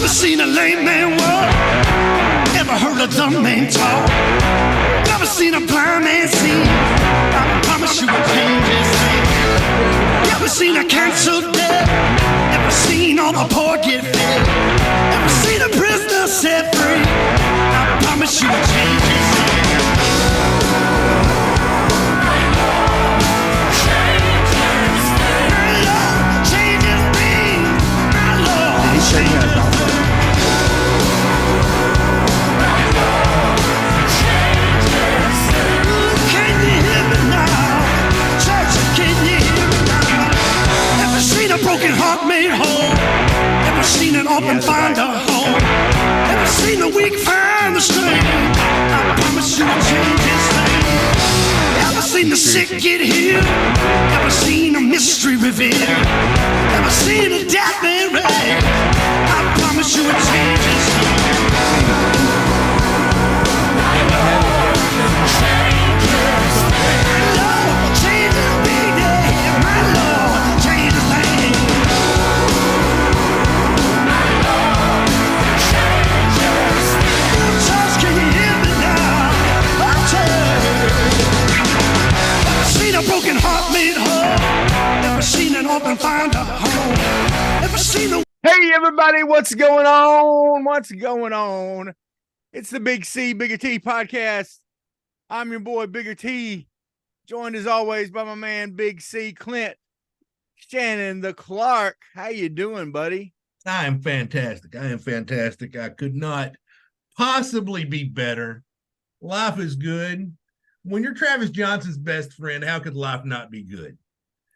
Never seen a lame man walk. Never heard a dumb man talk. Never seen a blind man see. I promise you will change his name. Never seen a cancer dead. Never seen all the poor get fed. Never seen a prisoner set free. I promise you will change his name. A broken heart made whole. Never seen an orphan find a home. Never seen the weak find the strength. I promise you will change his name. Never seen the sick get healed. Never seen a mystery revealed. Never seen a death man raised. I promise you will change his name. Lord, change his name. My Lord, change his name. A broken heart made whole. Never seen an orphan find a home. Never seen a. Hey everybody, what's going on? What's going on? It's the Big C, Bigger T podcast. I'm your boy, Bigger T, joined as always by my man, Big C, Clint Shannon, the Clark. How you doing, buddy? I am fantastic. I could not possibly be better. Life is good. When you're Travis Johnson's best friend, how could life not be good?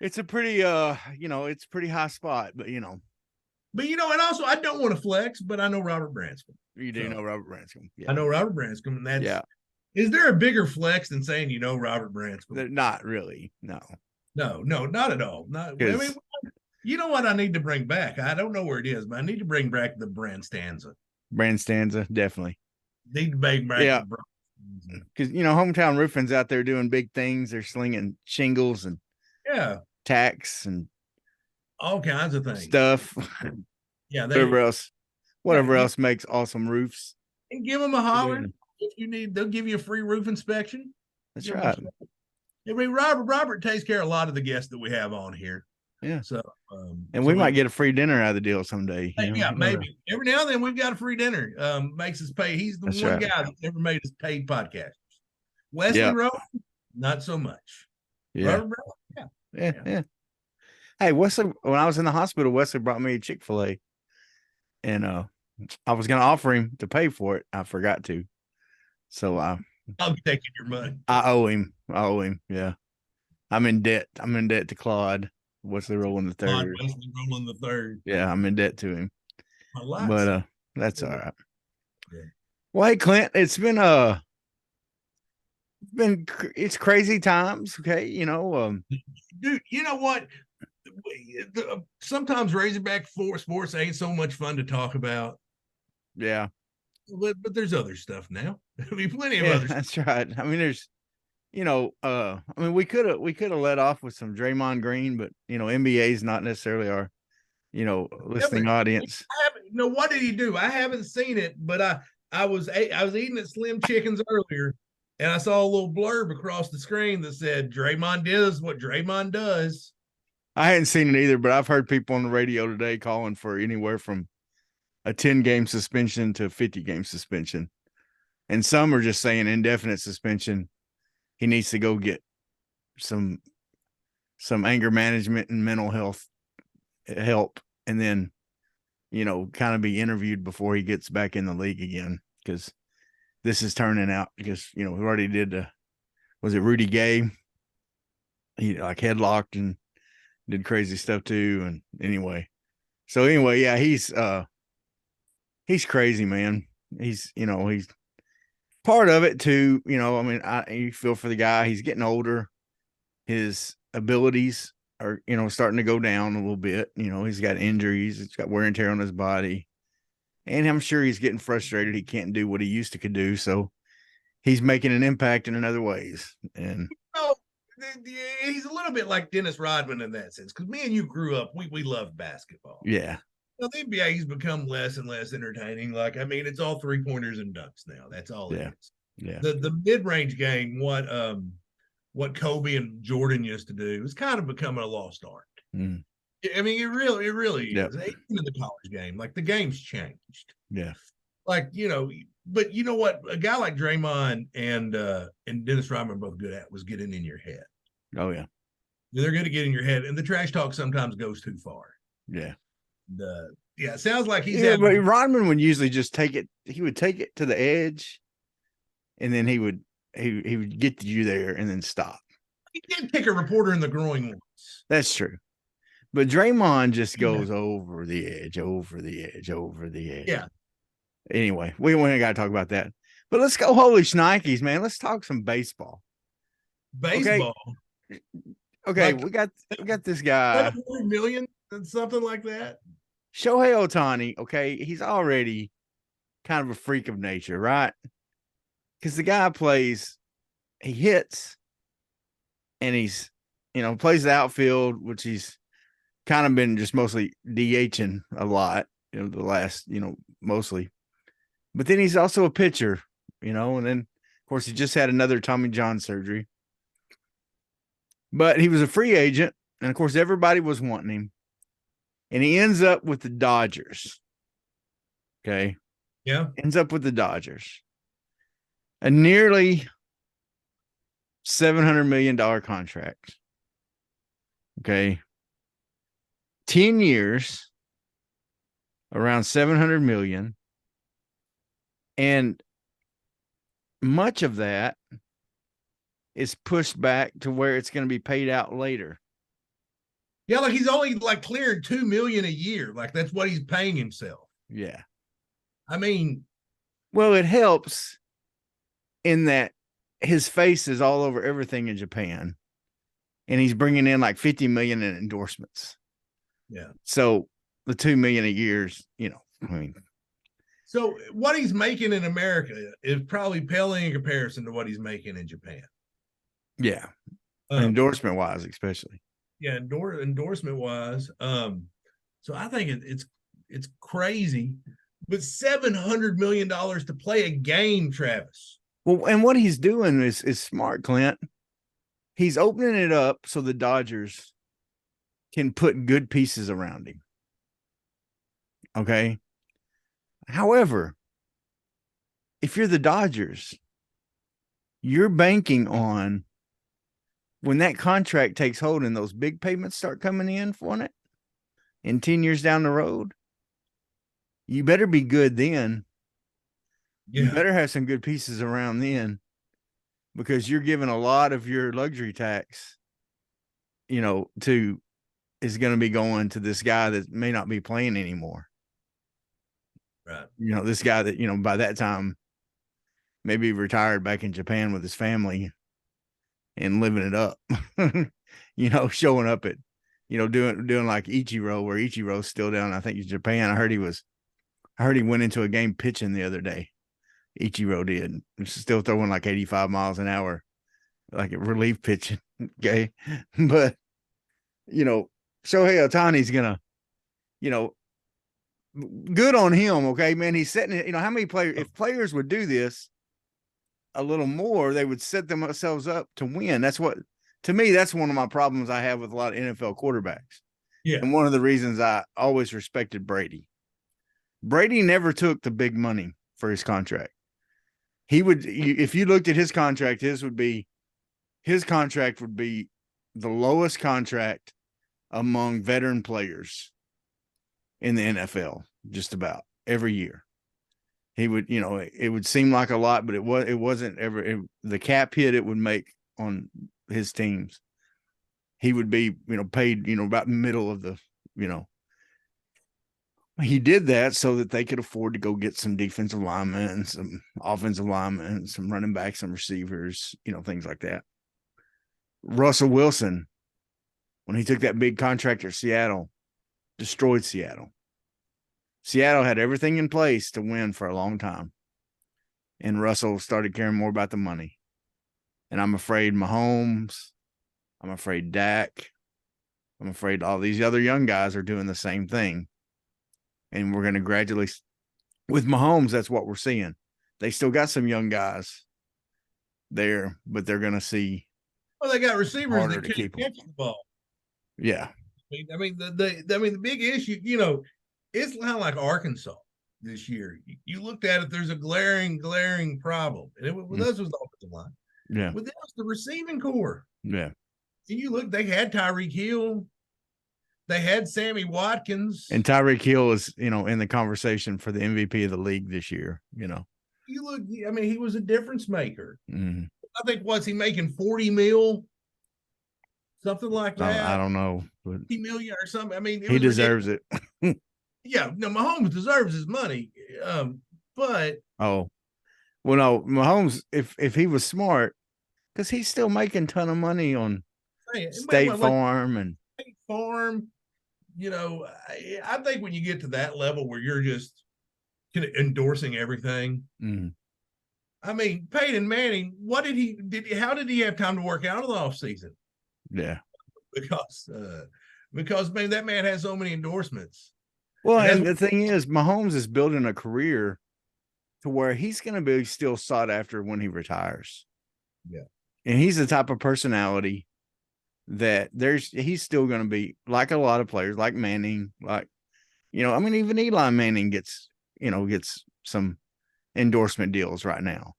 It's a pretty, it's pretty high spot, but and also I don't want to flex, but I know Robert Branscombe. You do know Robert Branscombe. Yeah. I know Robert Branscombe, and that's Is there a bigger flex than saying you know Robert Branscombe? Not really. No, not at all. Not. I mean, you know what I need to bring back? I don't know where it is, but I need to bring back the Branstanza. Branstanza, definitely. Need to bring back the because hometown roofing's out there doing big things. They're slinging shingles and tacks and all kinds of things, stuff. Yeah, whatever else makes awesome roofs. And give them a holler if you need. They'll give you a free roof inspection. That's right. I mean, Robert takes care of a lot of the guests that we have on here. Yeah. So, we might get a free dinner out of the deal someday. Yeah, maybe. Every now and then we've got a free dinner. Makes us pay. He's the one guy that's ever made us paid podcasters. Wesley Rowe, not so much. Yeah. Yeah. Hey, Wesley, when I was in the hospital, Wesley brought me a Chick-fil-A. And I was gonna offer him to pay for it. I forgot to. So I'll be taking your money. I owe him. Yeah. I'm in debt to Claude. Wesley rolling the third. Yeah, I'm in debt to him. But that's all right. Yeah. Well, hey Clint, it's crazy times. Okay, dude. You know what? Sometimes Razorback sports ain't so much fun to talk about. Yeah, but there's other stuff now. I mean, plenty of other. That's right. I mean, there's. We could have let off with some Draymond Green, but NBA's not necessarily our, listening audience. What did he do? I haven't seen it, but I was eating at Slim Chickens earlier, and I saw a little blurb across the screen that said Draymond does what Draymond does. I hadn't seen it either, but I've heard people on the radio today calling for anywhere from a 10-game suspension to a 50-game suspension, and some are just saying indefinite suspension. He needs to go get some anger management and mental health help, and then, kind of be interviewed before he gets back in the league again. Because this is turning out, because, we already did, was it Rudy Gay? He headlocked and did crazy stuff too. And anyway, yeah, he's crazy, man. He's part of it too. You feel for the guy. He's getting older. His abilities are, starting to go down a little bit. He's got injuries. He's got wear and tear on his body. And I'm sure he's getting frustrated. He can't do what he used to could do. So he's making an impact in other ways. And he's a little bit like Dennis Rodman in that sense. Because me and you grew up, we loved basketball. Yeah. Well, the NBA's become less and less entertaining. Like, I mean, it's all 3-pointers and dunks now. That's all it Yeah. is. Yeah. The mid-range game, what Kobe and Jordan used to do, is kind of becoming a lost art. Mm. I mean, it really Yep. is. Even in the college game, like the game's changed. Yeah. Like, but you know what? A guy like Draymond and Dennis Rodman are both good at was getting in your head. Oh yeah. They're going to get in your head, and the trash talk sometimes goes too far. Yeah. Yeah, it sounds like he's but Rodman would usually just take it. He would take it to the edge, and then he would get you there and then stop. He did kick a reporter in the groin once. That's true. But Draymond just goes over the edge, over the edge, over the edge. Yeah. Anyway, we ain't got to talk about that. But let's go holy shnikes, man. Let's talk some baseball. Baseball. Okay, Like, we got this guy. 700 million and something like that. Shohei Ohtani, okay, he's already kind of a freak of nature, right? Because the guy he hits, and he's, plays the outfield, which he's kind of been just mostly DHing a lot, the last, mostly. But then he's also a pitcher, and then, of course, he just had another Tommy John surgery. But he was a free agent, and, of course, everybody was wanting him. And he ends up with the Dodgers. Okay? Yeah. Ends up with the Dodgers. A nearly $700 million contract. Okay? 10 years, around $700 million. And much of that is pushed back to where it's going to be paid out later. Yeah, like he's only like clearing $2 million a year. Like that's what he's paying himself. Yeah. I mean, well, it helps in that his face is all over everything in Japan, and he's bringing in like 50 million in endorsements. Yeah. So the 2 million a year is, so what he's making in America is probably paling in comparison to what he's making in Japan. Yeah. Endorsement wise, especially. Yeah. Endorsement wise. So I think it's crazy, but $700 million to play a game, Travis. Well, and what he's doing is smart, Clint. He's opening it up so the Dodgers can put good pieces around him. Okay. However, if you're the Dodgers, you're banking on when that contract takes hold and those big payments start coming in for it in 10 years down the road, you better be good then. Yeah. You better have some good pieces around then, because you're giving a lot of your luxury tax, is going to be going to this guy that may not be playing anymore. Right. This guy that, by that time, maybe retired back in Japan with his family and living it up, showing up at, doing like Ichiro, where Ichiro's still down, I think, in Japan. I heard he went into a game pitching the other day. Ichiro did. Still throwing like 85 miles an hour, like a relief pitching. Okay. But, Shohei Ohtani's going to, good on him. Okay, man. He's setting it. How many players, if players would do this a little more, they would set themselves up to win. To me, that's one of my problems I have with a lot of NFL quarterbacks. Yeah. And one of the reasons I always respected Brady. Brady never took the big money for his contract. If you looked at his contract, his contract would be the lowest contract among veteran players in the NFL, just about every year. He would, it would seem like a lot, but it wasn't ever the cap hit it would make on his teams. He would be, paid, about middle of the, he did that so that they could afford to go get some defensive linemen, some offensive linemen, some running backs, some receivers, things like that. Russell Wilson, when he took that big contract at Seattle, destroyed Seattle. Seattle had everything in place to win for a long time. And Russell started caring more about the money. And I'm afraid Mahomes, I'm afraid Dak, I'm afraid all these other young guys are doing the same thing. and we're going to gradually. With Mahomes, that's what we're seeing. They still got some young guys there, but they're going to see. Well, they got receivers Harder that to can't keep 'em. catch the ball. Yeah, the big issue, it's kind of like Arkansas this year. You looked at it, there's a glaring problem. And with us was the offensive line. yeah, With them, it's the receiving core. yeah. And you look, they had Tyreek Hill, they had Sammy Watkins. And Tyreek Hill is, in the conversation for the MVP of the league this year. You look, he was a difference maker. Mm-hmm. I think what's he making, 40 mil? Something like that. I don't know. But 50 million or something. he deserves it. Yeah, no, Mahomes deserves his money. But no, Mahomes, if he was smart, because he's still making a ton of money on State Farm and State Farm. I think when you get to that level where you're just endorsing everything. Peyton Manning, how did he have time to work out in the offseason? Yeah. Because man, that man has so many endorsements. Well, and the thing is, Mahomes is building a career to where he's going to be still sought after when he retires. Yeah. And he's the type of personality that he's still going to be like a lot of players, like Manning, even Eli Manning gets some endorsement deals right now,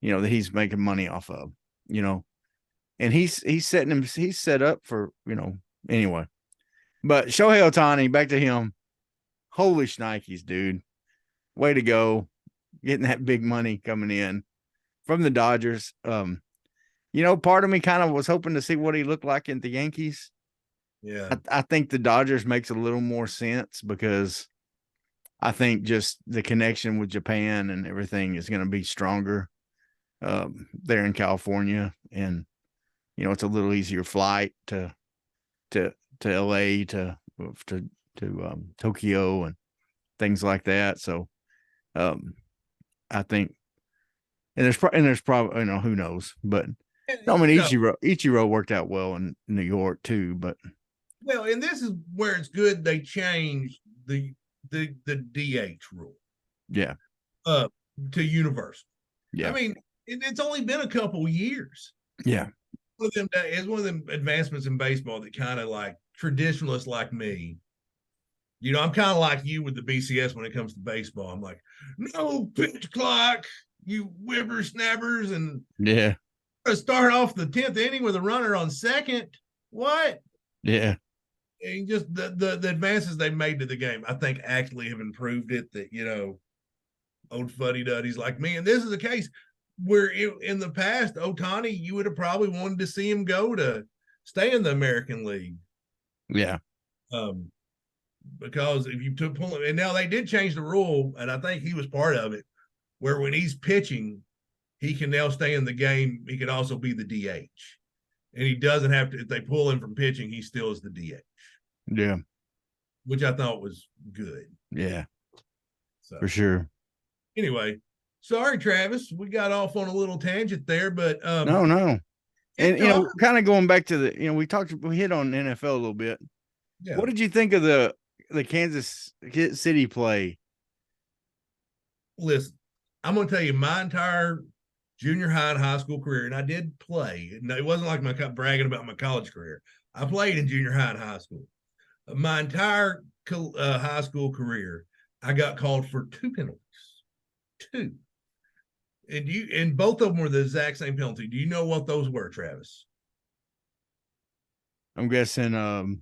that he's making money off of, and he's set up for, anyway. But Shohei Ohtani, back to him. Holy shnikes, dude. Way to go. Getting that big money coming in from the Dodgers. Part of me kind of was hoping to see what he looked like in the Yankees. Yeah. I think the Dodgers makes a little more sense because I think just the connection with Japan and everything is going to be stronger there in California. And, it's a little easier flight to LA, to Tokyo and things like that. So I think, and there's probably, who knows, but Ichiro worked out well in New York too, but. Well, and this is where it's good they changed the DH rule. Yeah. To universal. Yeah. It's only been a couple years. Yeah. It's one of them advancements in baseball that kind of like traditionalists like me, I'm kind of like you with the BCS when it comes to baseball. I'm like, no pitch clock, you whippersnappers, and yeah, start off the 10th inning with a runner on second. What? Yeah. And just the advances they made to the game, I think actually have improved it. That old fuddy-duddies like me, and this is the case where in the past, Ohtani, you would have probably wanted to see him go to stay in the American League. Yeah. Because if you pull him, and now they did change the rule, and I think he was part of it, where when he's pitching, he can now stay in the game. He can also be the DH, and he doesn't have to. If they pull him from pitching, he still is the DH. Yeah, which I thought was good. Yeah, so, for sure. Anyway, sorry, Travis, we got off on a little tangent there, but no. And kind of going back to the, we hit on NFL a little bit. Yeah. What did you think of the Kansas City play? Listen, I'm going to tell you my entire junior high and high school career, and I did play. No, it wasn't like my bragging about my college career. I played in junior high and high school. My entire high school career, I got called for 2 penalties. 2. And both of them were the exact same penalty. Do you know what those were, Travis? I'm guessing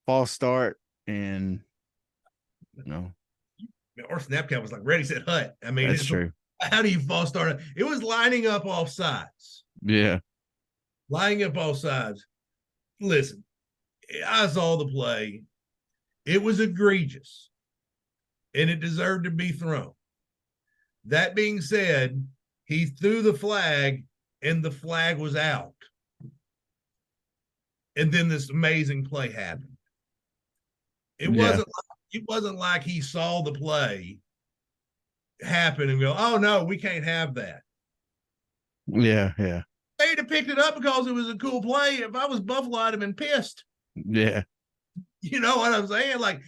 false start and or snap count was like Ready, Set, Hut. That's true. How do you false start? It was lining up off sides. Yeah. Lining up off sides. Listen, I saw the play. It was egregious. And it deserved to be thrown. That being said, he threw the flag and the flag was out. And then this amazing play happened. It wasn't like he saw the play happen and go, oh no, we can't have that. Yeah. They'd have picked it up because it was a cool play. If I was Buffalo, I'd have been pissed. Yeah. You know what I'm saying? Like,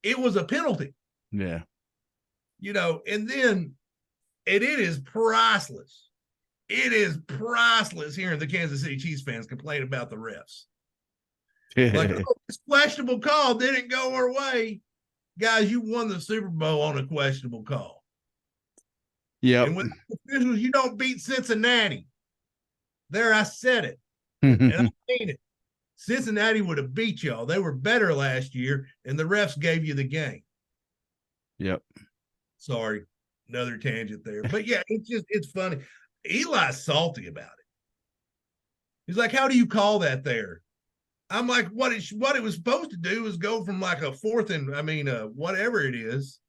it was a penalty. Yeah. And then it is priceless. It is priceless hearing the Kansas City Chiefs fans complain about the refs. Like, oh, this questionable call didn't go our way. Guys, you won the Super Bowl on a questionable call. Yep. And with officials, you don't beat Cincinnati. There, I said it. And I mean it. Cincinnati would have beat y'all. They were better last year, and the refs gave you the game. Yep. Sorry, another tangent there. But yeah, it's funny. Eli's salty about it. He's like, how do you call that there? I'm like, what it was supposed to do is go from like a whatever it is,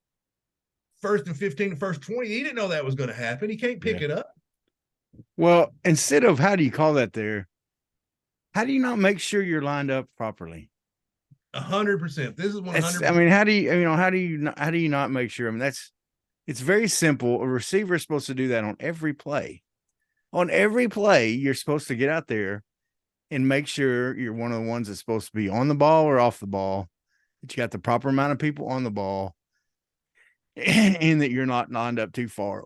1st and 15, 1st 20. He didn't know that was going to happen. He can't pick it up. Well, instead of how do you call that there, how do you not make sure you're lined up properly? 100%. This is 100%. I mean, how do you not make sure? I mean, it's very simple. A receiver is supposed to do that on every play. On every play, you're supposed to get out there and make sure you're one of the ones that's supposed to be on the ball or off the ball, that you got the proper amount of people on the ball, and that you're not lined up too far.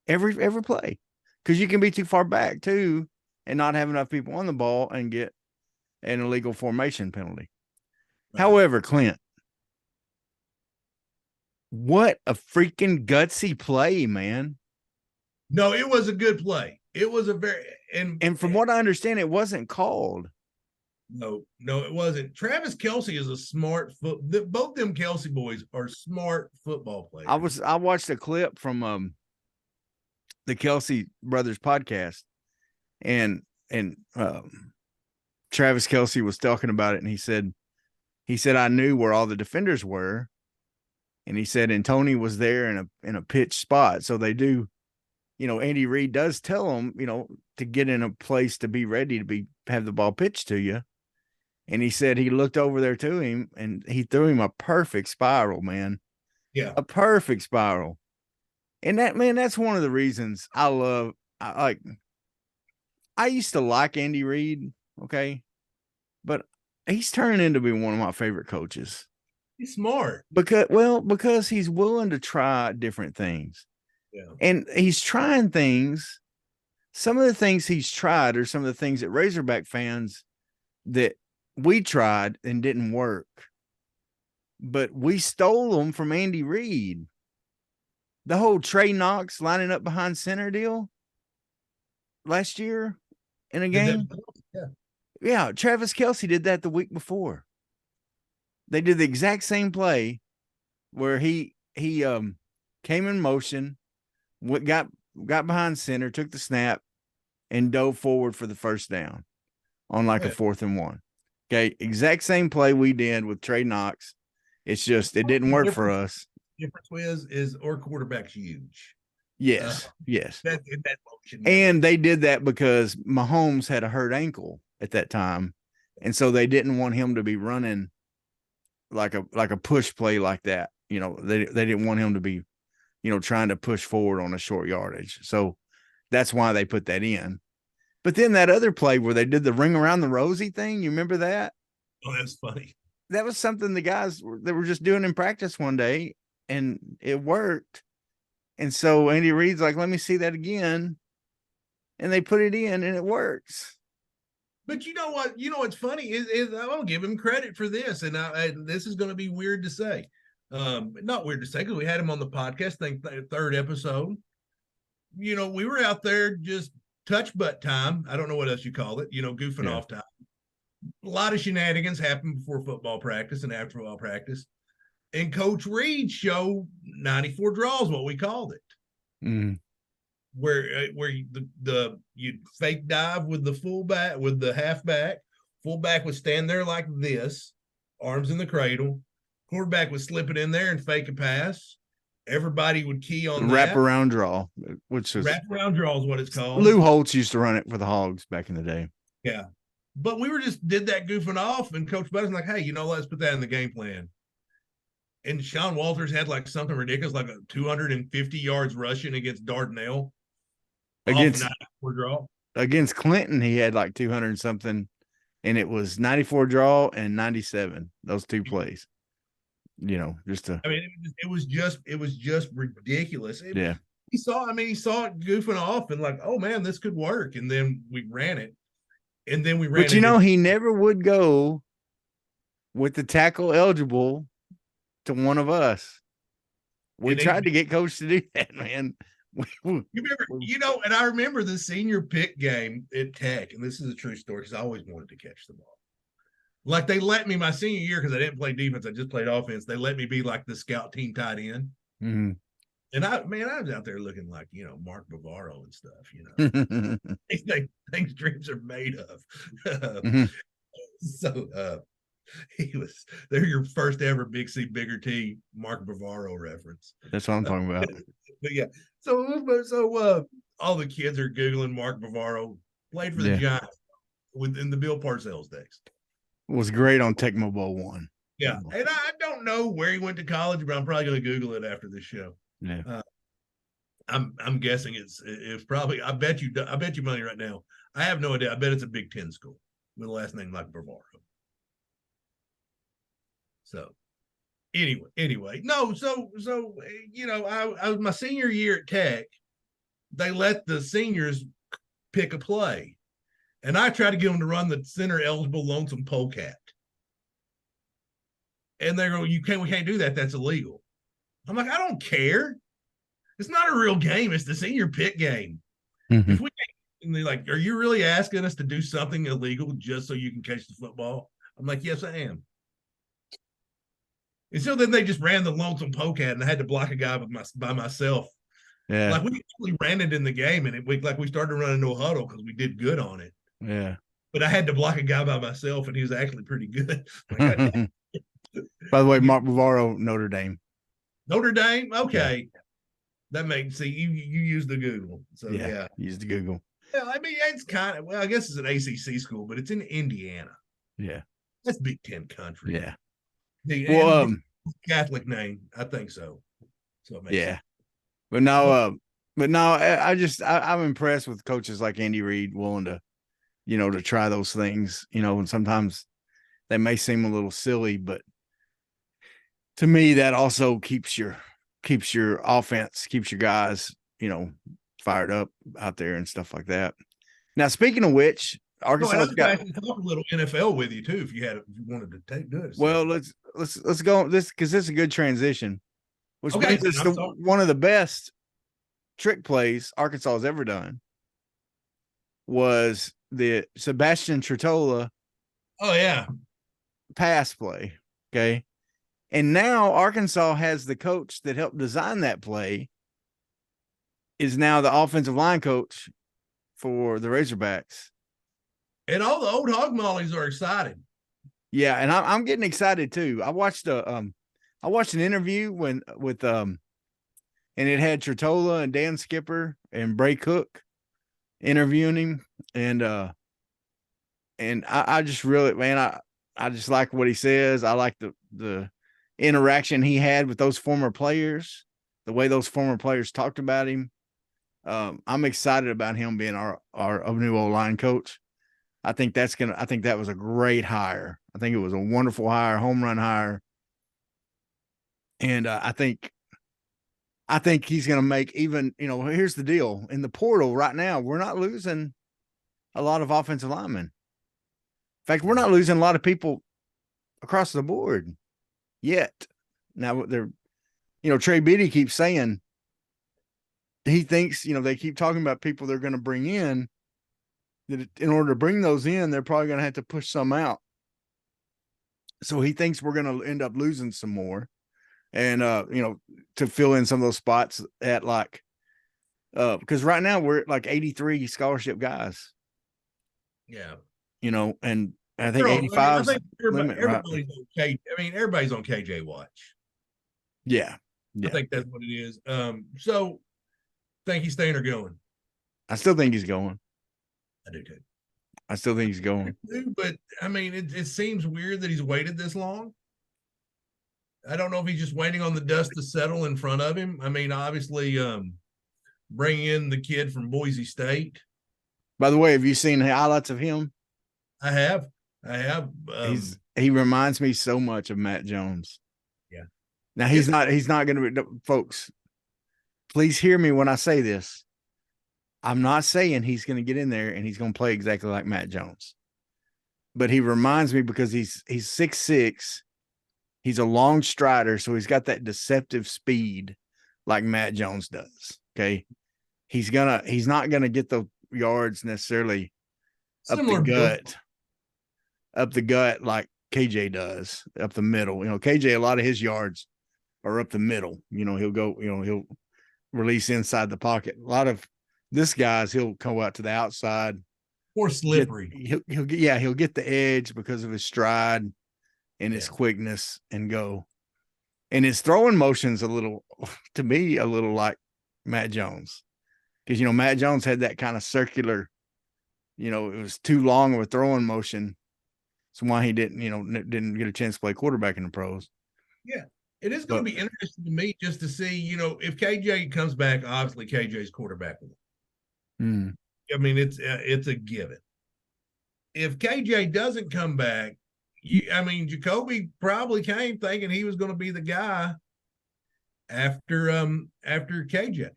Every play. Because you can be too far back too and not have enough people on the ball and get an illegal formation penalty. Right. However, Clint, what a freaking gutsy play, man. No, it was a good play. It was a very and from what I understand, it wasn't called. No, it wasn't. Travis Kelce is a smart both them Kelce boys are smart football players. I watched a clip from the Kelce brothers podcast, and Travis Kelce was talking about it, and he said I knew where all the defenders were, and he said, and Tony was there in a pitch spot, so they do. Andy Reid does tell them, to get in a place to be ready to have the ball pitched to you. And he said he looked over there to him and he threw him a perfect spiral, man. Yeah. A perfect spiral. And that's one of the reasons I used to like Andy Reid. Okay. But he's turning into be one of my favorite coaches. He's smart. Because he's willing to try different things. Yeah. And he's trying things. Some of the things he's tried are some of the things that Razorback fans that we tried and didn't work. But we stole them from Andy Reid. The whole Trey Knox lining up behind center deal last year in a game. Yeah, Travis Kelce did that the week before. They did the exact same play where he came in motion, got behind center, took the snap, and dove forward for the first down on a 4th and 1. Okay, exact same play we did with Trey Knox. It's just it didn't work for us. Difference is our quarterback's huge. Yes, yes. That motion. And they did that because Mahomes had a hurt ankle at that time, and so they didn't want him to be running like a push play like that. They didn't want him to be trying to push forward on a short yardage. So that's why they put that in. But then that other play where they did the ring around the rosy thing, you remember that? Oh, that's funny. That was something the guys that were just doing in practice one day, and it worked. And so Andy Reid's like, let me see that again. And they put it in, and it works. But you know what? What's funny is I'll give him credit for this, and this is going to be weird to say. Not weird to say because we had him on the podcast, I think 3rd episode. We were out there just touch butt time. I don't know what else you call it, goofing off time. A lot of shenanigans happen before football practice and after football practice. And Coach Reid showed 94 draws, what we called it. Mm. Where you fake dive with the fullback, with the halfback. Fullback would stand there like this, arms in the cradle. Quarterback would slip it in there and fake a pass. Everybody would key on that. Wraparound draw, which is wraparound draw is what it's called. Lou Holtz used to run it for the Hogs back in the day. Yeah. But we did that goofing off, and Coach Butter's like, hey, let's put that in the game plan. And Sean Walters had like something ridiculous, like 250 yards rushing against Dardanelle. Against Clinton, he had like 200 something, and it was 94 draw and 97, those two plays. just to I mean, it was just ridiculous. yeah. He saw it goofing off and like, oh man, this could work. And then we ran it. And then we ran But it. he never would go with the tackle eligible to one of us. We tried to get coach to do that, man. You remember, and I remember the senior pick game at Tech, and this is a true story because I always wanted to catch the ball. Like they let me my senior year because I didn't play defense, I just played offense. They let me be like the scout team tight end. Mm-hmm. And I was out there looking like, Mark Bavaro and stuff, things dreams are made of. Mm-hmm. So they're your first ever Big C, Bigger T, Mark Bavaro reference. That's what I'm talking about. But yeah, so all the kids are Googling Mark Bavaro, played for the Giants within the Bill Parcells days. Was great on Tecmo Bowl 1. Yeah, and I don't know where he went to college, but I'm probably going to Google it after this show. Yeah, I'm guessing it's probably. I bet you money right now. I have no idea. I bet it's a Big Ten school with a last name like Bavaro. So anyway, no. So I was my senior year at Tech. They let the seniors pick a play, and I tried to get them to run the center eligible lonesome polecat. And they go, we can't do that. That's illegal. I'm like, I don't care. It's not a real game. It's the senior pick game. Mm-hmm. If we and they're like, are you really asking us to do something illegal just so you can catch the football? I'm like, yes, I am. And so then they just ran the lonesome polecat, and I had to block a guy by myself. Yeah, like we actually ran it in the game, and we started running no huddle because we did good on it. Yeah, but I had to block a guy by myself, and he was actually pretty good. By the way, Mark Bavaro, Notre Dame. Notre Dame, okay. Yeah. That makes you use the Google, so yeah, use the Google. Yeah, I mean it's kind of I guess it's an ACC school, but it's in Indiana. Yeah, that's Big Ten country. Yeah. Well, Catholic name, I think so. So it makes sense. But no, I'm impressed with coaches like Andy Reid willing to, to try those things. And sometimes they may seem a little silly, but to me, that also keeps your offense, keeps your guys, fired up out there and stuff like that. Now, speaking of which, Arkansas got a little NFL with you too, if you wanted to do it. Well, let's go this because this is a good transition, which brings us to one of the best trick plays Arkansas has ever done. Was the Sebastian Tretola? Oh yeah, pass play. Okay. And now Arkansas has the coach that helped design that play is now the offensive line coach for the Razorbacks. And all the old hog mollies are excited. Yeah, and I'm getting excited too. I watched an interview and it had Tretola and Dan Skipper and Bray Cook interviewing him, and I just really, man, I just like what he says. I like the interaction he had with those former players, the way those former players talked about him. I'm excited about him being our new O-line coach. I think that was a great hire. I think it was a wonderful hire, home run hire. And I think he's going to make even, here's the deal. In the portal right now, we're not losing a lot of offensive linemen. In fact, we're not losing a lot of people across the board yet. Now they're, Trey Biddy keeps saying he thinks, they keep talking about people they're going to bring in, that in order to bring those in, they're probably going to have to push some out. So he thinks we're going to end up losing some more. And, to fill in some of those spots at because right now we're at like 83 scholarship guys. Yeah. And I think 85. Everybody's okay. I mean, everybody's on KJ watch. Yeah. I think that's what it is. So think he's staying or going? I still think he's going. I do too. I still think he's going. But I mean, it seems weird that he's waited this long. I don't know if he's just waiting on the dust to settle in front of him. I mean, obviously, bring in the kid from Boise State. By the way, have you seen highlights of him? I have. He reminds me so much of Matt Jones. Yeah. Now he's not going to be, folks. Please hear me when I say this. I'm not saying he's going to get in there and he's going to play exactly like Matt Jones, but he reminds me because he's 6'6". He's a long strider, so he's got that deceptive speed like Matt Jones does. Okay, he's not gonna get the yards necessarily Similar up the gut like KJ does up the middle. KJ, a lot of his yards are up the middle. He'll release inside the pocket. A lot of this guy's he'll come out to the outside. More slippery. He'll get the edge because of his stride and his quickness and go. And his throwing motion's to me, a little like Matt Jones. Because, Matt Jones had that kind of circular, it was too long of a throwing motion. That's why he didn't get a chance to play quarterback in the pros. Yeah. It is going to be interesting to me just to see, if KJ comes back, obviously KJ's quarterback. I mean, it's a given. If KJ doesn't come back, Jacoby probably came thinking he was going to be the guy after KJ.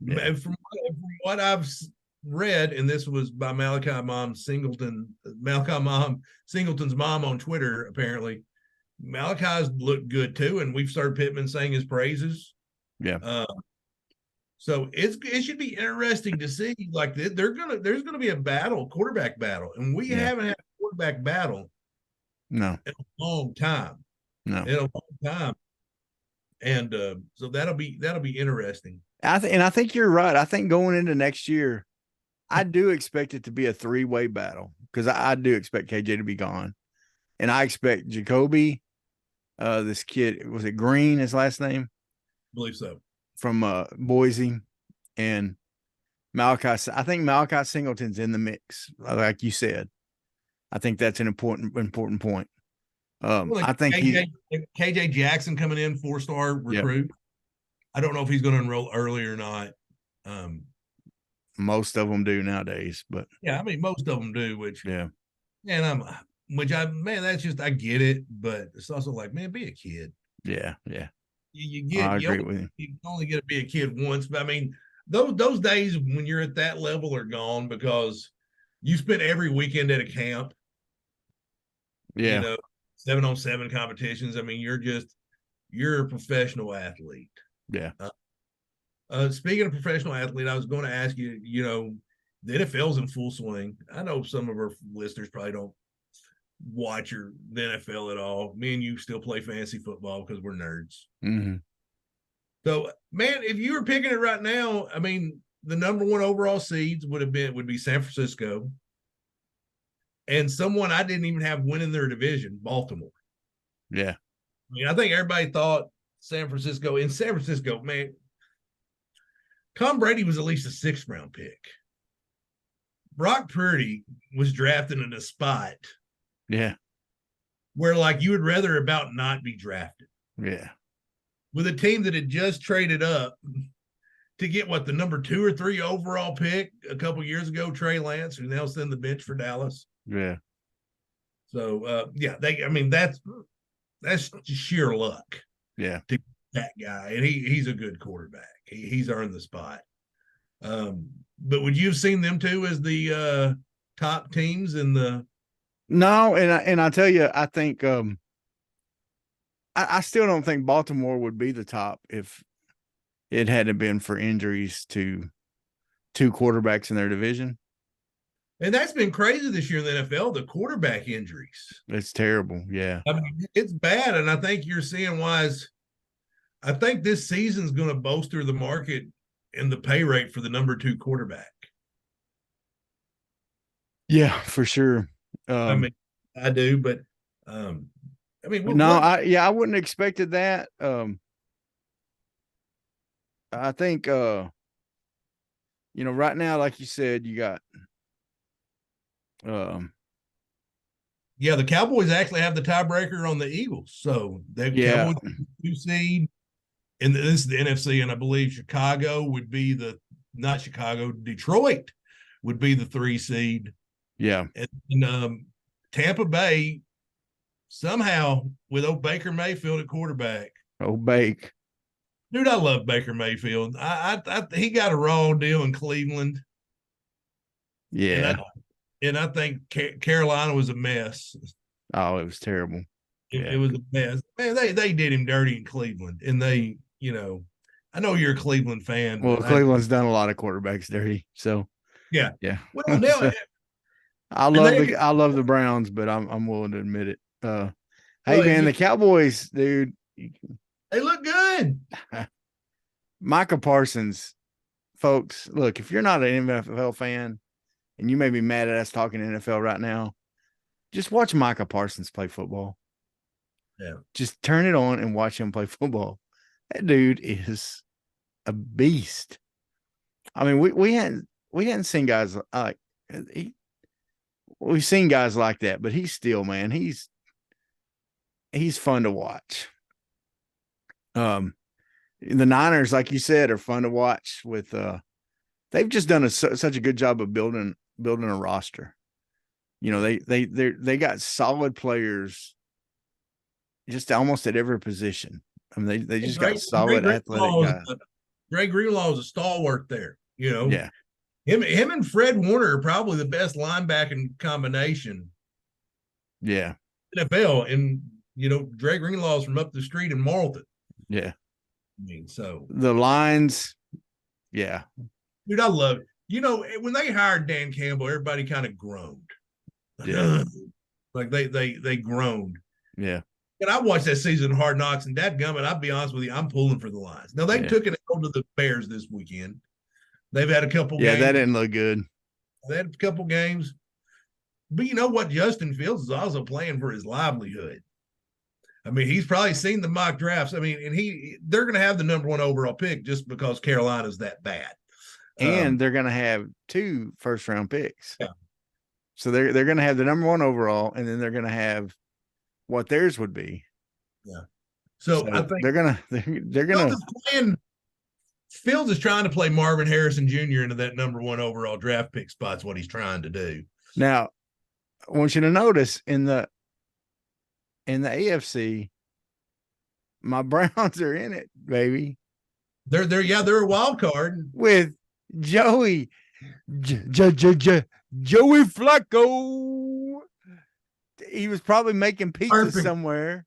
Yeah. From what I've read, and this was by Singleton's mom on Twitter, apparently, Malachi's looked good too, and we've started Pittman saying his praises. Yeah. So it should be interesting to see. Like there's gonna be a quarterback battle, and we haven't had a quarterback battle. No. In a long time. No. In a long time. And so that'll be interesting. I think you're right. I think going into next year, I do expect it to be a 3-way battle because I do expect KJ to be gone. And I expect Jacoby, this kid, was it Green, his last name? I believe so. From Boise, and Malachi. I think Malachi Singleton's in the mix, like you said. I think that's an important point. I think KJ Jackson coming in, 4-star recruit. Yep. I don't know if he's going to enroll early or not. Most of them do nowadays, but most of them do. Which man, that's just I get it, but it's also like, man, be a kid. Yeah. I agree with you. You only get to be a kid once, but those days when you're at that level are gone because you spent every weekend at a camp. Yeah. 7-on-7 competitions. You're a professional athlete. Yeah. Speaking of professional athlete, I was going to ask you, the NFL's in full swing. I know some of our listeners probably don't watch the NFL at all. Me and you still play fantasy football because we're nerds. Mm-hmm. So, man, if you were picking it right now, the number one overall seeds would be San Francisco. And someone I didn't even have winning their division, Baltimore. Yeah. I think everybody thought San Francisco, man, Tom Brady was at least a 6th-round pick. Brock Purdy was drafted in a spot. Yeah. Where you would rather about not be drafted. Yeah. With a team that had just traded up to get the number 2 or 3 overall pick a couple years ago, Trey Lance, who now sitting the bench for Dallas. Yeah. So that's sheer luck. Yeah. To that guy. And he's a good quarterback. He's earned the spot. But would you have seen them too as the top teams in the No, and I tell you, I think I still don't think Baltimore would be the top if it hadn't been for injuries to 2 quarterbacks in their division. And that's been crazy this year in the NFL, the quarterback injuries. It's terrible. Yeah. It's bad. And I think you're seeing why I think this season's going to bolster the market and the pay rate for the number 2 quarterback. Yeah, for sure. I do, but I wouldn't have expected that. I think right now, like you said, you got the Cowboys actually have the tiebreaker on the Eagles. So Cowboys 2 seed, and this is the NFC, and I believe Detroit would be the 3 seed. Yeah. And Tampa Bay, somehow, with old Baker Mayfield at quarterback, Oh, Bake. Dude, I love Baker Mayfield. He got a raw deal in Cleveland, and Yeah. I think Carolina was a mess. Oh, it was terrible. It was a mess. Man, they did him dirty in Cleveland, and they, I know you're a Cleveland fan, Well, but Cleveland's done a lot of quarterbacks dirty. So yeah. Well, So, I love the Browns, but I'm willing to admit it. Hey man, the Cowboys, dude. They look good. Micah Parsons, folks. Look, if you're not an NFL fan, and you may be mad at us talking NFL right now, just watch Micah Parsons play football. Yeah. Just turn it on and watch him play football. That dude is a beast. I mean, we hadn't seen guys like we've seen guys like that, but he's still, man, he's fun to watch. The Niners, like you said, are fun to watch with they've just done such a good job of building a roster. They got solid players just almost at every position. I mean, they just got solid athletic guys. Greg Greenlaw is a stalwart there. Yeah. Him and Fred Warner are probably the best linebacking combination. Yeah. NFL, and Greg Greenlaw's from up the street in Marlton. Yeah. I mean, so the lines, yeah. Dude, I love it. When they hired Dan Campbell, everybody kind of groaned. Yeah. Like they groaned. Yeah. And I watched that season of Hard Knocks, and dadgummit, I'll be honest with you, I'm pulling for the Lions. Now, they took it out to the Bears this weekend. They've had a couple games. Yeah, that didn't look good. They had a couple games. But you know what? Justin Fields is also playing for his livelihood. I mean, he's probably seen the mock drafts. I mean, and they're going to have the number 1 overall pick just because Carolina's that bad. And they're going to have 2 first-round picks. Yeah. So they're going to have the number 1 overall, and then they're going to have what theirs would be. Yeah. So I think they're gonna Fields is trying to play Marvin Harrison Jr. into that number 1 overall draft pick spot's what he's trying to do. Now, I want you to notice in the AFC, my Browns are in it, baby. They're a wild card with Joey Flacco. He was probably making pizza somewhere.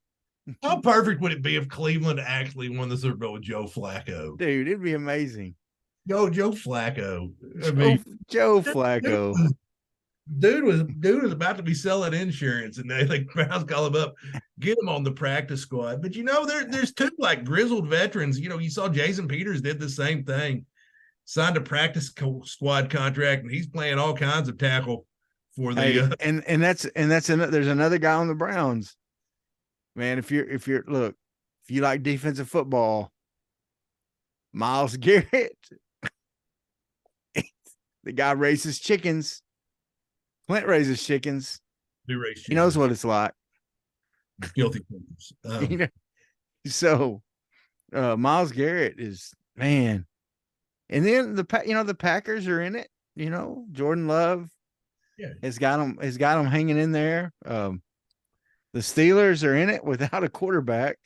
How perfect would it be if Cleveland actually won the Super Bowl with Joe Flacco? Dude, it'd be amazing. Joe Flacco. Joe Flacco. Dude was about to be selling insurance, and they Browns call him up, get him on the practice squad. But there's 2 like grizzled veterans. You saw Jason Peters did the same thing, signed a practice squad contract, and he's playing all kinds of tackle for the. There's another guy on the Browns. Man, if you like defensive football, Myles Garrett, the guy raises chickens. Clint raises chickens. He knows what it's like. Guilty. So, Myles Garrett is, man. And then the Packers are in it. Jordan Love has got them hanging in there. The Steelers are in it without a quarterback.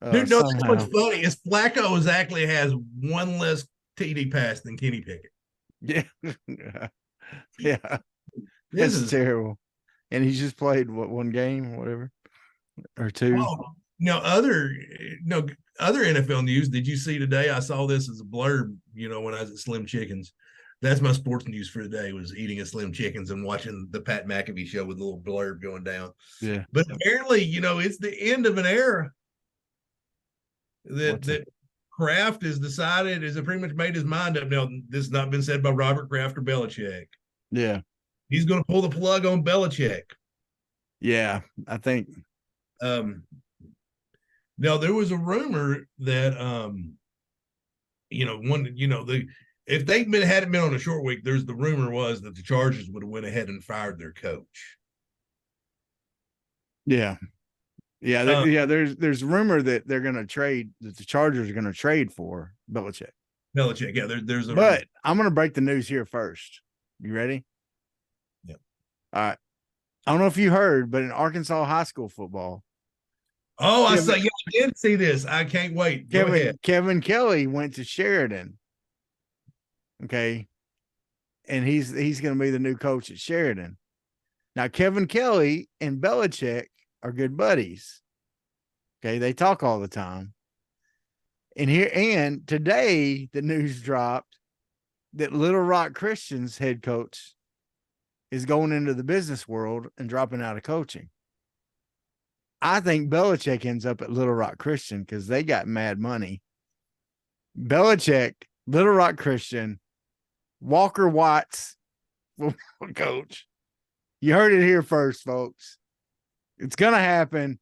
Dude, that's what's funny is Flacco actually has 1 less TD pass than Kenny Pickett. Yeah. Yeah. This is terrible. And he's just played 1 game or whatever, or 2. Other NFL news. Did you see today? I saw this as a blurb, when I was at Slim Chickens. That's my sports news for today, was eating at Slim Chickens and watching the Pat McAfee show with a little blurb going down. Yeah. But apparently, it's the end of an era that Kraft has pretty much made his mind up. Now, this has not been said by Robert Kraft or Belichick. Yeah. He's going to pull the plug on Belichick. Yeah, I think. Now, there was a rumor that, if they hadn't been on a short week, the rumor was that the Chargers would have went ahead and fired their coach. Yeah. Yeah. There's rumor that they're going to trade, that the Chargers are going to trade for Belichick. Yeah. There's but I'm going to break the news here first. You ready? Yeah. All right. I don't know if you heard, but in Arkansas high school football, Oh, I saw. Yeah, I did see this. I can't wait. Go ahead. Kevin Kelly went to Sheridan. Okay. And he's going to be the new coach at Sheridan. Now, Kevin Kelly and Belichick are good buddies. Okay. They talk all the time. And today the news dropped that Little Rock Christian's head coach is going into the business world and dropping out of coaching. I think Belichick ends up at Little Rock Christian because they got mad money. Belichick, Little Rock Christian, Walker Watts will coach. You heard it here first, folks. It's going to happen.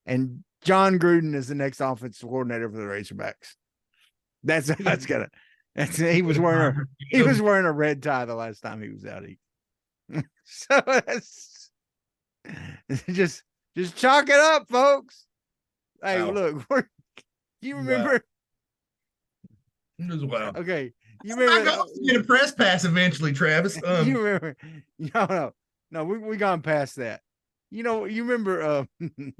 And John Gruden is the next offensive coordinator for the Razorbacks. He was wearing a red tie the last time he was out eating. So that's just chalk it up, folks. Hey, look, you remember? As well. Okay. You remember? I'm going to get a press pass eventually, Travis. You remember? No, we gone past that. You remember?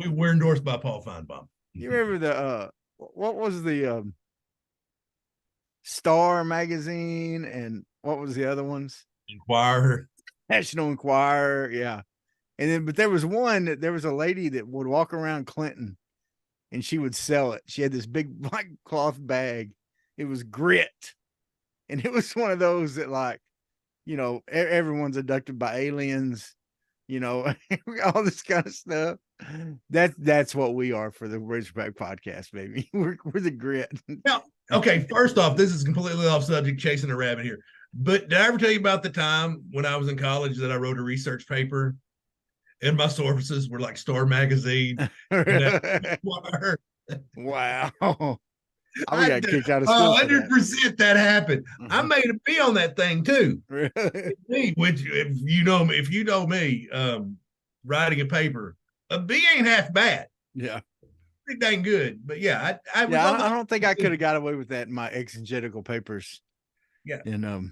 We're endorsed by Paul Feinbaum. You remember the what was the Star magazine and what was the other ones? Inquirer, National Enquirer, yeah. And then, but there was a lady that would walk around Clinton, and she would sell it. She had this big black cloth bag. It was grit, and it was one of those that, like, everyone's abducted by aliens. All this kind of stuff. That's what we are for the Razorback podcast, baby. We're the grit. Now, okay, first off, this is completely off subject, chasing a rabbit here. But did I ever tell you about the time when I was in college that I wrote a research paper and my sources were like Star Magazine? Wow. I got kicked out of school. 100% that happened. Mm-hmm. I made a B on that thing too. Which, if you know me, writing a paper, a B ain't half bad. Yeah, pretty dang good. But yeah, I don't think I could have got away with that in my exegetical papers. Yeah, and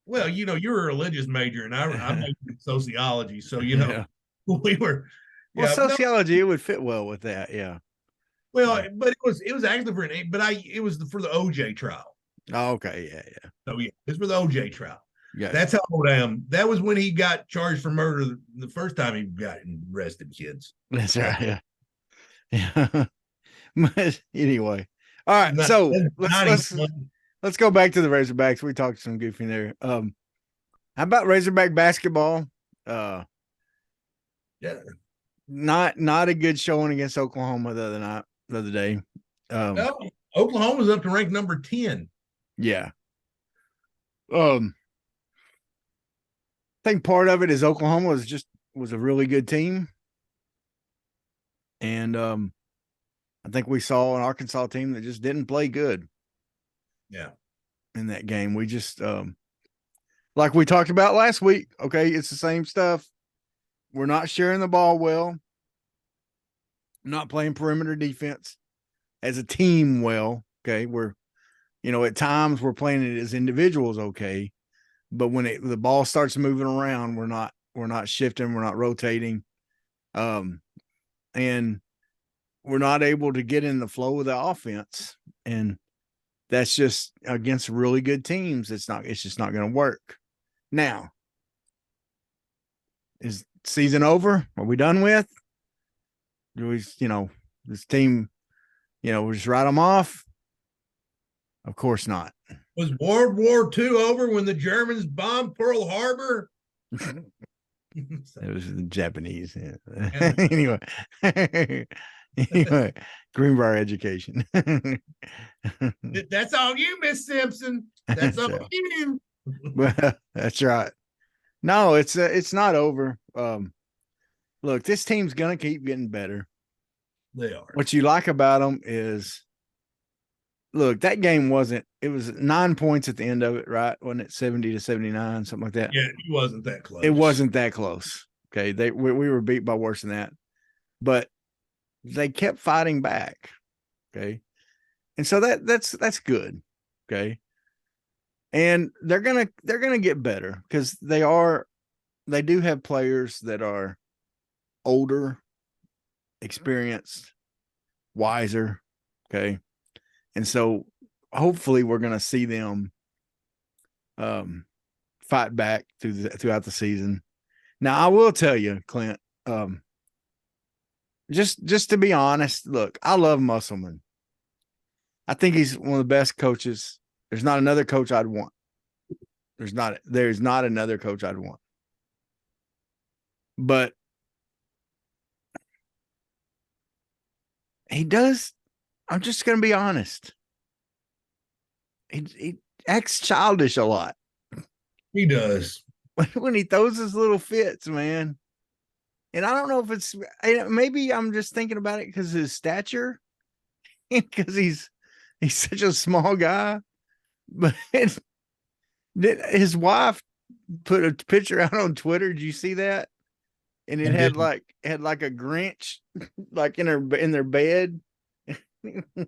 well, you're a religious major, and I majored in sociology, so we were. Well, sociology it would fit well with that. Yeah. Well, but it was actually for it was for the OJ trial. Oh, okay, yeah. So yeah, it's for the OJ trial. Yeah, that's how old I am. That was when he got charged for murder the first time he got arrested, kids. That's right. Yeah. But anyway, all right. So let's go back to the Razorbacks. We talked some goofy there. How about Razorback basketball? Yeah. Not a good showing against Oklahoma the other day. No, Oklahoma's up to rank number 10. Yeah. I think part of it is Oklahoma was a really good team. And I think we saw an Arkansas team that just didn't play good. Yeah. In that game. We just like we talked about last week. Okay, it's the same stuff. We're not sharing the ball well. Not playing perimeter defense as a team well. Okay. We're, at times we're playing it as individuals. Okay. But when the ball starts moving around, we're not shifting. We're not rotating. And we're not able to get in the flow of the offense. And that's just against really good teams. It's just not going to work. Now, is season over? Are we done with? Do we, this team, we just write them off? Of course not. Was World War II over when the Germans bombed Pearl Harbor? It was the Japanese. Yeah. anyway, Greenbrier education. That's all you, Miss Simpson. That's all you. Well, that's right. No, it's not over. Look, this team's gonna keep getting better. They are. What you like about them is, look, that game it was 9 points at the end of it, right? Wasn't it 70-79, something like that? Yeah, it wasn't that close. It wasn't that close. Okay. We were beat by worse than that. But they kept fighting back. Okay. And so that's good. Okay. And they're gonna get better because they do have players that are older experienced, wiser. Okay. And so hopefully we're going to see them fight back throughout the season. Now, I will tell you, Clint, just to be honest, look, I love Musselman. I think he's one of the best coaches. There's not another coach I'd want. There's not another coach I'd want. But he does, I'm just going to be honest. He acts childish a lot. He does. When he throws his little fits, man. And I don't know if it's, maybe I'm just thinking about it because of his stature, because he's such a small guy. But his wife put a picture out on Twitter. Did you see that? And it had like a Grinch like in their bed,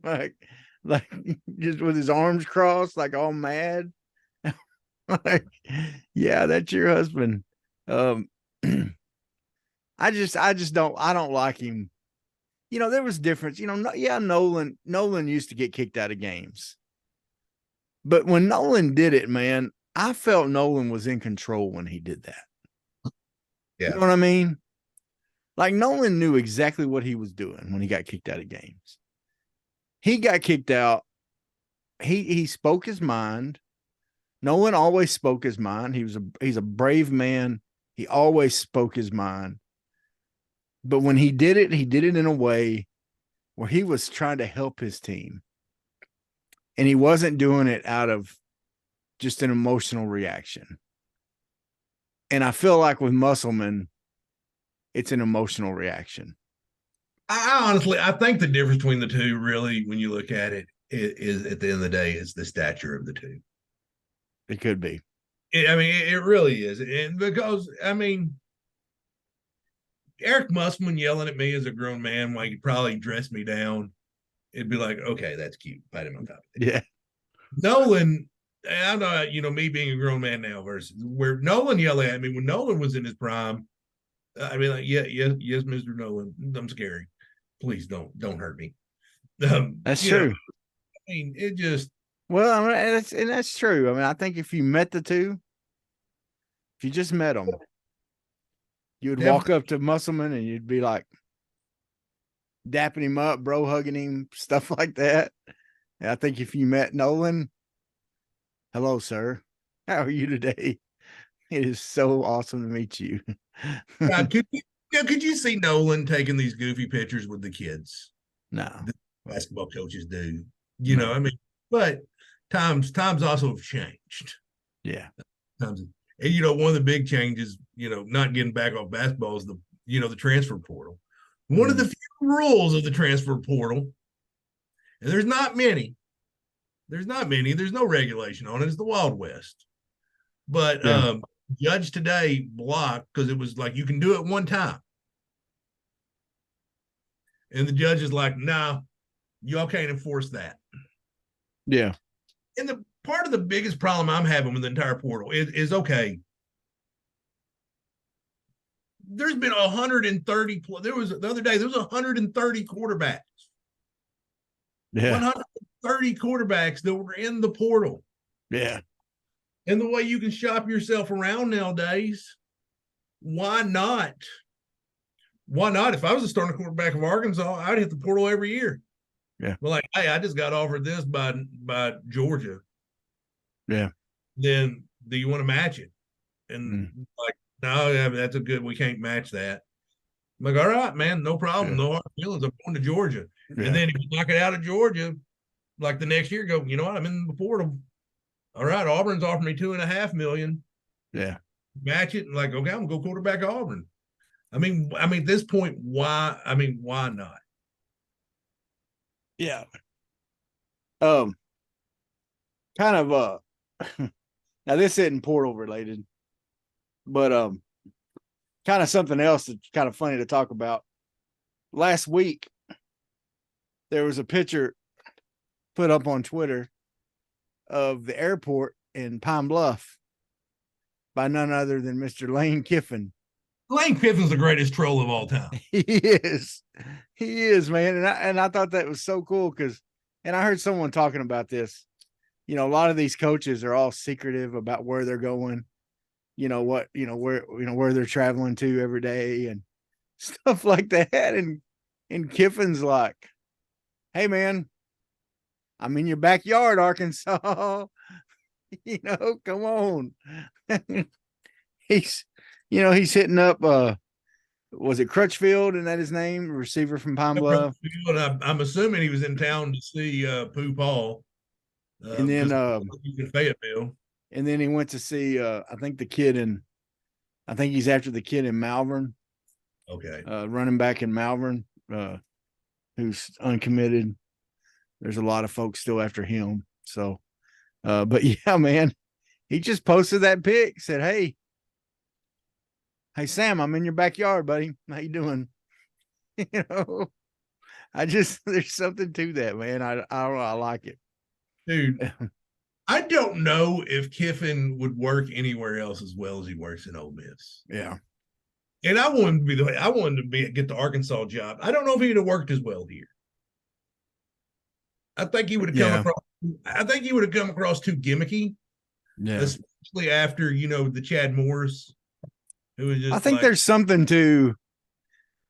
like just with his arms crossed, like all mad. Like, yeah, that's your husband. I don't like him. You know, there was difference. You know, yeah, Nolan used to get kicked out of games. But when Nolan did it, man, I felt Nolan was in control when he did that. Yeah. You know what I mean? Like Nolan knew exactly what he was doing when he got kicked out of games. He got kicked out. He spoke his mind. Nolan always spoke his mind. He's a brave man. He always spoke his mind. But when he did it in a way where he was trying to help his team. And he wasn't doing it out of just an emotional reaction. And I feel like with Musselman, it's an emotional reaction. I think the difference between the two, really, when you look at it, is at the end of the day, is the stature of the two. It could be. It really is. And because, Eric Musselman yelling at me as a grown man while he could probably dress me down, it'd be like, okay, that's cute. Pat him on top of it. Yeah. Nolan, I know, me being a grown man now versus where Nolan yelling at me when Nolan was in his prime, I'd be like, yes, Mr. Nolan, I'm scary. Please don't hurt me. That's true. It just. Well, that's true. I think if you met the two, if you just met them, you would walk up to Musselman and you'd be like dapping him up, bro, hugging him, stuff like that. And I think if you met Nolan, hello, sir. How are you today? It is so awesome to meet you. Could you see Nolan taking these goofy pictures with the kids? No. The basketball coaches do. You know, but times also have changed. Yeah. And one of the big changes, not getting back off basketball is the transfer portal. One of the few rules of the transfer portal, and there's not many. There's no regulation on it. It's the Wild West. But judge today blocked because it was like you can do it one time. And the judge is like, nah, y'all can't enforce that. Yeah. And the part of the biggest problem I'm having with the entire portal is okay. There's been 130. There was 130 quarterbacks. Yeah. 130 quarterbacks that were in the portal. Yeah. And the way you can shop yourself around nowadays, why not? Why not? If I was a starting quarterback of Arkansas, I'd hit the portal every year. Yeah. Well, like, hey, I just got offered this by Georgia. Yeah. Then do you want to match it? And like, no, that's we can't match that. I'm like, all right, man, no problem. Yeah. No hard feelings. I'm going to Georgia. Yeah. And then if you knock it out of Georgia, like the next year, go, you know what? I'm in the portal. All right, Auburn's offering me $2.5 million. Yeah. Match it and like, okay, I'm gonna go quarterback Auburn. At this point, why not? Yeah. Kind of now this isn't portal related, but kind of something else that's kind of funny to talk about. Last week there was a picture put up on Twitter of the airport in Pine Bluff by none other than Mr. Lane Kiffin. Lane Kiffin's the greatest troll of all time. He is, man. And I thought that was so cool because, and I heard someone talking about this. A lot of these coaches are all secretive about where they're going, where they're traveling to every day and stuff like that. And Kiffin's like, hey man, I'm in your backyard, Arkansas. Come on. he's he's hitting up was it Crutchfield? Isn't that his name? Receiver from Pine Bluff. I'm assuming he was in town to see Pooh Paul. And then in Fayetteville. And then he went to see I think he's after the kid in Malvern. Okay. Running back in Malvern, who's uncommitted. There's a lot of folks still after him. So but yeah, man, he just posted that pic, said, Hey Sam, I'm in your backyard, buddy. How you doing? There's something to that, man. I like it. Dude, I don't know if Kiffin would work anywhere else as well as he works in Ole Miss. Yeah. And I wanted to get the Arkansas job. I don't know if he would have worked as well here. I think he would have come across too gimmicky. Yeah. Especially after, the Chad Morris. Who was just I think there's something to,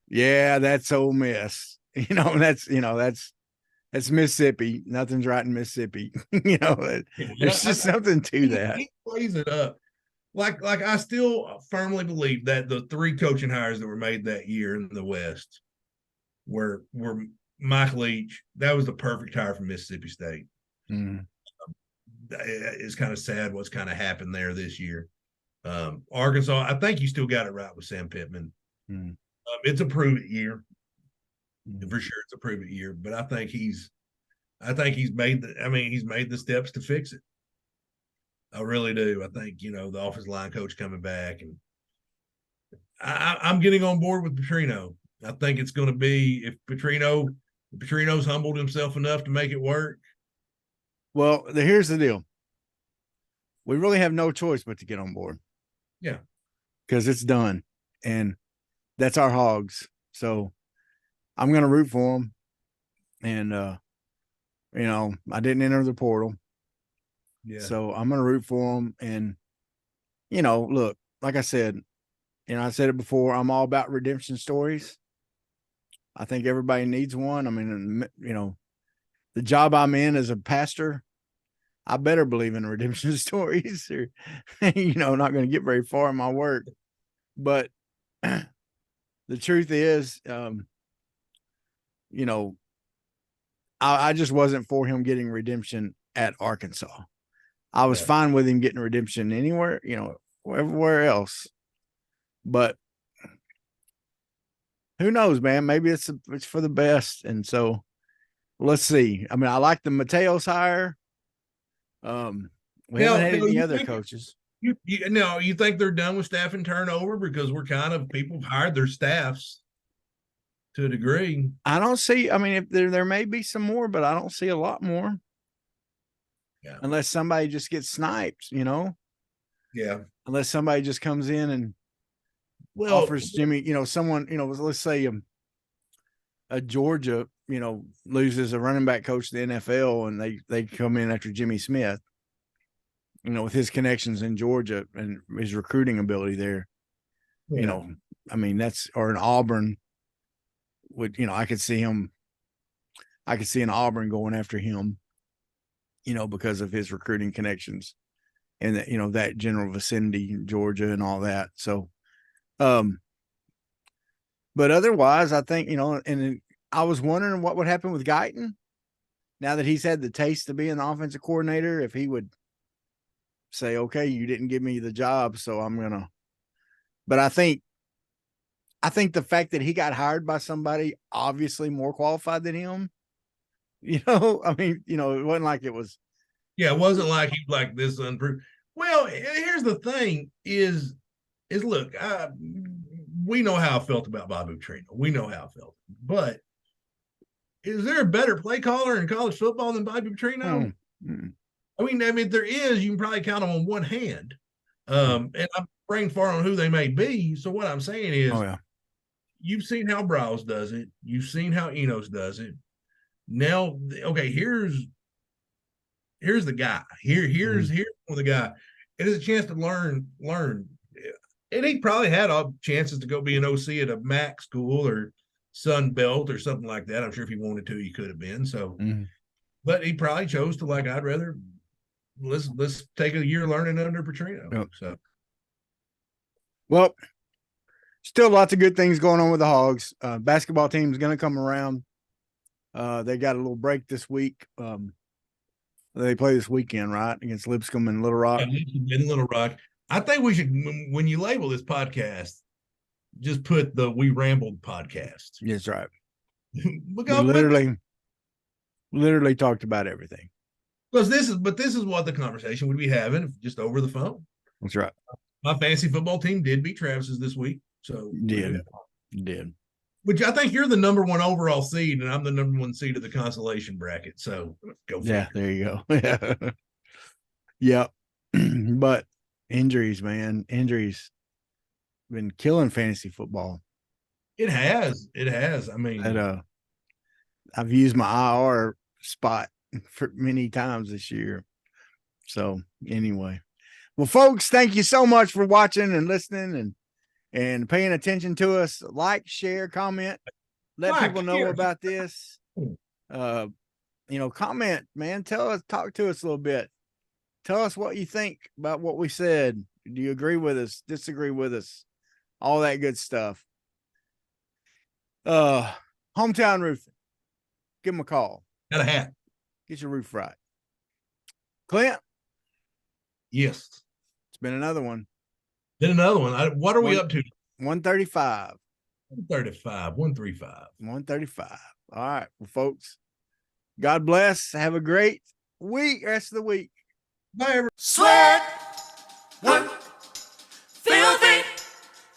that's Ole Miss. That's Mississippi. Nothing's right in Mississippi. There's just something to that. He plays it up. Like I still firmly believe that the 3 coaching hires that were made that year in the West were Mike Leach. That was the perfect hire for Mississippi State. Mm-hmm. It's kind of sad what's kind of happened there this year. Arkansas, I think you still got it right with Sam Pittman. Mm-hmm. It's a prove it year. For sure, it's a prove it year, but I think he's made the steps to fix it. I really do. I think, the offensive line coach coming back, and I'm getting on board with Petrino. I think it's going to be if Petrino's humbled himself enough to make it work. Well, here's the deal. We really have no choice but to get on board. Yeah. Because it's done. And that's our Hogs. So I'm going to root for them. And, I didn't enter the portal. Yeah. So I'm going to root for them. And, look, like I said, I said it before, I'm all about redemption stories. I think everybody needs one. I mean, the job I'm in as a pastor, I better believe in redemption stories or, not going to get very far in my work. But the truth is, I just wasn't for him getting redemption at Arkansas. I was fine with him getting redemption anywhere, everywhere else. But who knows, man? Maybe it's for the best. And so let's see. I mean, I like the Mateos hire. We haven't had any other coaches. You think they're done with staff and turnover because people have hired their staffs to a degree. I don't see. I mean, if there may be some more, but I don't see a lot more. Yeah. Unless somebody just gets sniped, Yeah. Unless somebody just comes in and offers Jimmy, someone, let's say a Georgia, loses a running back coach to the NFL and they come in after Jimmy Smith, with his connections in Georgia and his recruiting ability there. Yeah. I mean, or an Auburn would, I could see an Auburn going after him, because of his recruiting connections and that, that general vicinity in Georgia and all that. So, but otherwise I think, and I was wondering what would happen with Guyton now that he's had the taste of being the offensive coordinator, if he would say, okay, you didn't give me the job, so I'm going to, but I think the fact that he got hired by somebody obviously more qualified than him, I mean, it wasn't like it was. Yeah, it wasn't like he like this unproved. Well, here's the thing is look, we know how I felt about Bobby Petrino. We know how I felt. But is there a better play caller in college football than Bobby Petrino? Mm-hmm. I mean, there is. You can probably count them on one hand. And bring far on who they may be. So what I'm saying is, Oh yeah, you've seen how Browse does it. You've seen how Enos does it. Now, okay, here's the guy. Here's the guy. It is a chance to learn. And he probably had chances to go be an OC at a MAC school or Sun Belt or something like that. I'm sure if he wanted to, he could have been. So, but he probably chose to I'd rather let's take a year learning under Petrino. Yep. So, well, still lots of good things going on with the Hogs. Basketball team is going to come around. They got a little break this week. They play this weekend, right, against Lipscomb and Little Rock. In Little Rock. I think we should, when you label this podcast, just put the We Rambled podcast. That's right. We literally talked about everything. Because this is what the conversation would be having just over the phone. That's right. My fantasy football team did beat Travis's this week. So did. Which I think you're the number one overall seed, and I'm the number one seed of the consolation bracket. So go for it. There you go. Yeah. But injuries, man. Injuries been killing fantasy football. It has. I mean, I've used my IR spot for many times this year. So anyway. Well, folks, thank you so much for watching and listening and paying attention to us. Like, share, comment, let people know about this. Comment, man. Talk to us a little bit. Tell us what you think about what we said. Do you agree with us? Disagree with us? All that good stuff. Hometown Roofing. Give them a call. Got a hat. Get your roof right. Clint? Yes. It's been another one. What are we up to? 135. 135. 135. All right. Well, folks, God bless. Have a great rest of the week. Bye, everyone. Sweat, work, filthy,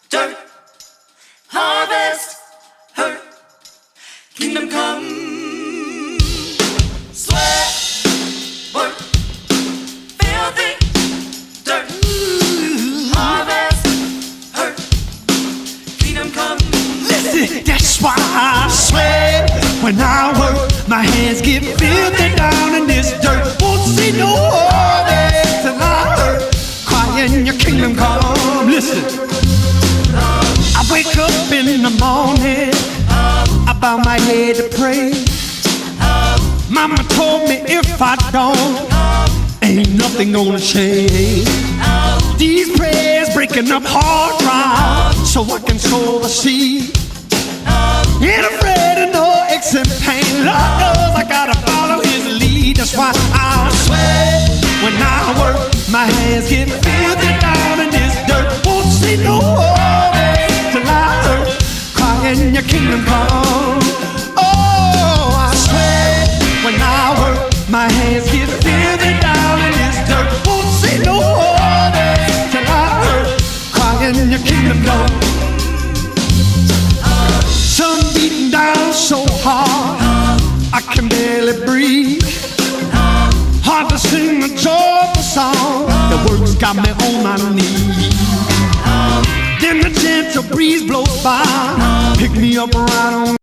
dirt, harvest, hurt, kingdom come. Sweat, work, filthy, dirt, harvest, hurt, kingdom come. Listen, that's why I sweat when I work. My hands get filthy down in this dirt. Won't see no harvest till I hurt. Crying your kingdom come. Listen, I wake up in the morning, I bow my head to pray. Mama told me if I don't, ain't nothing gonna change. These prayers breaking up hard ground so I can sow the seed. Ain't afraid of no aches and pain. Lord knows I gotta follow his lead. That's why I sweat when I work. My hands get filthy down in this dirt. Won't see no harvest till I hurt. Crying your kingdom come. Oh, I sweat when I work. My hands get filthy down in this dirt. Won't see no harvest till I hurt. Crying your kingdom come. Sun beating down so hard I can barely breathe. Hard to sing a joyful song. The work's got me on my knees. Then the gentle breeze blows by, pick me up right on